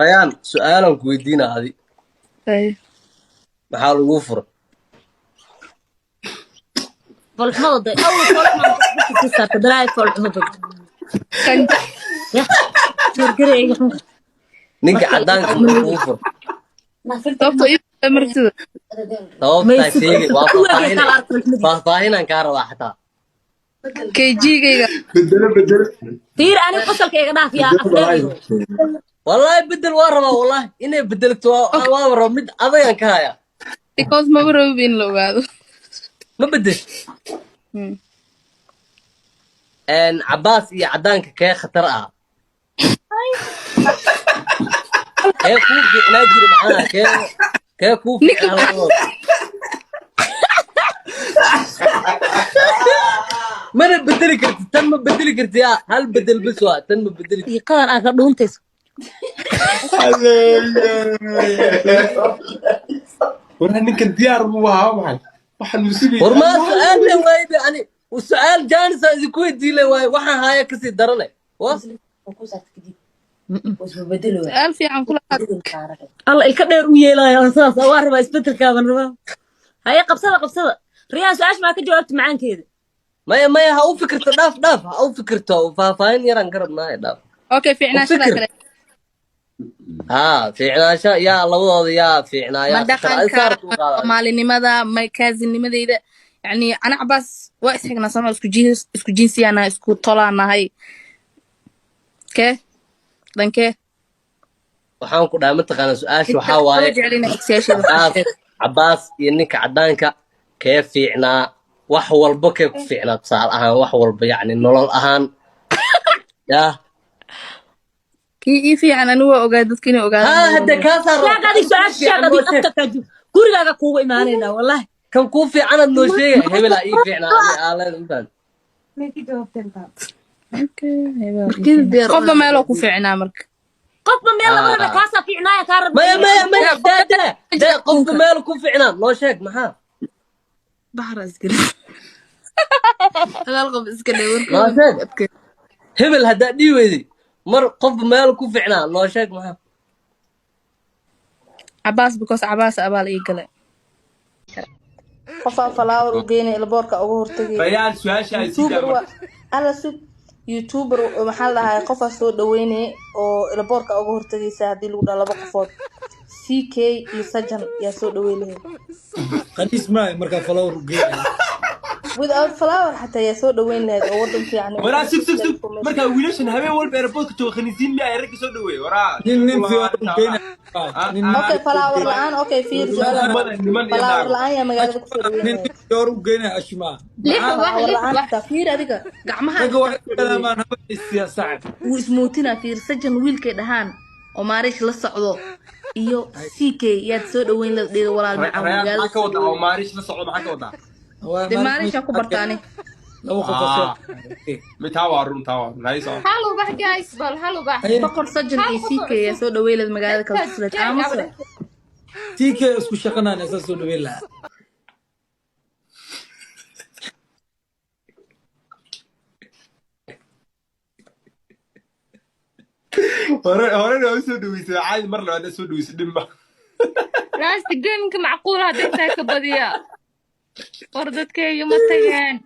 ريان سؤالا كويدينا هذه اي محل الوفر فالحمض أول فالحمض بس تسافر دراي فالحمض كان يا جرجري نيجي عدانك الوفر sababtoo ii martida sababtaa sheegi waa faahfaahinaan kaa rabaa xataa kg-gayga بدل تير أنا قصة كي قناة يا أفضل wallaahi bedel waa rabaa wallaahi inay bedelto waa rabo mid adagaan ka haya because maba rabi in la ogaado ma bedesh cabaas iyo cadaanka kee khatar ah kee kuu fiicnaa jiri maxaa kee kuu fiicnaa labadood mana bedeli karti tan ma bedeli karti hal bedel bes waa tan ma bedeli karti يقال أنا دونتس وراني كنت ديار بوها معي واحد مسيبي ورما سؤال له وايد يعني والسؤال جانس إذا كويت دي له وايد واحد هاي كسي درله واصل su-aal fiican kula الله الكبير ويلا يا أساس أوارب أسبتر كامل ربا هاي قبصة ريان سؤال ما كجاوبت معاك كده ما هاو فكرته داف هاو فكرته فاين يران قرب ما داف okay fiicnaashada kale في عناشة يا الله يا في عناية madhaqanka maalinimada kaasinnimadeyda yani ana cabaas waa isxignaa sama isku jinsiyaanahay isku tolaanahay kee dhankee waxaan ku dhahay mataqaana su-aasha waxaa waaye jecelina egsiyaasheeda cabaas iyo ninka cadaanka kee fiicnaa wax walba kee ku fiicnaa tusaale ahaan wax walba yacni nolol ahaan yaa kii ii fiican anigu waa ogaa dadka inay ogaadaan ها هدا كاسر لا قاعد سؤال شاغل دي أفتك كجو قولي قاعد كوغو إيمانينا والله كم كوفي أنا بنوشي هبلا إيه فينا أنا إنسان qofba meeloo ku fiicnaa marka قف من يلا مرة كاسة في عناية كارب ما ده قف ماله كوفي عنا نوشيك محا baxra iskale hagaal qof iskale نوشيك هبل هدا دي ويدي مر قف ماله كوفي عنا نوشيك محا cabaas because cabaas abaal ii gale qofaa flower u geynay elboorka ugu hortagay ريان سؤال شاي سيدا ala sug youtuber maxaa la dhahaa qofaa soo dhaweynay oo elboorka ugu hortagaysa haddii lagu dhaho laba qofood ck iyo sajan yaa soo dhaweynaya qaniis maay markaa flower u geeyay without flower xataa yaa soo dhaweyn lahayd oo wadanka yani ورا سك مركا ويلاشن هبين والب ايربورت تو خنيسين مي ايرك سو دوي ورا nin fiican u geeyay okay flower la'aan okay fiir flower la'aan yaa magaalada ku soo nin dhaweynaya fiican u geeyay ashmaa flower la'aan xataa fiir adiga gacmaha ragga waxay kalamaan haba siyaasad wuu ismootina fiir sajan wiilkay dhahaan oo maariish la socdo iyo ck yaad soo dhaweyn la dheedo walaal macaan ريان magaalada maxaa ka wada oo maarish la socdo maxaa ka wada de maariisha ku bartaane laba qof oo mid tawarun hayso Hello back guys, bal hello back. boqor sajan iyo ck yaa soo dhaweyn la magaalada kala tusleed aamusa TK isku shaqanaan asaas soo dhaweyn lahaa hore loo soo dhaweysay caadi mar labaad soo dhaweysay dhimba Last game ka macquul hada inta ka badiya. Ordadkayga ma tageen.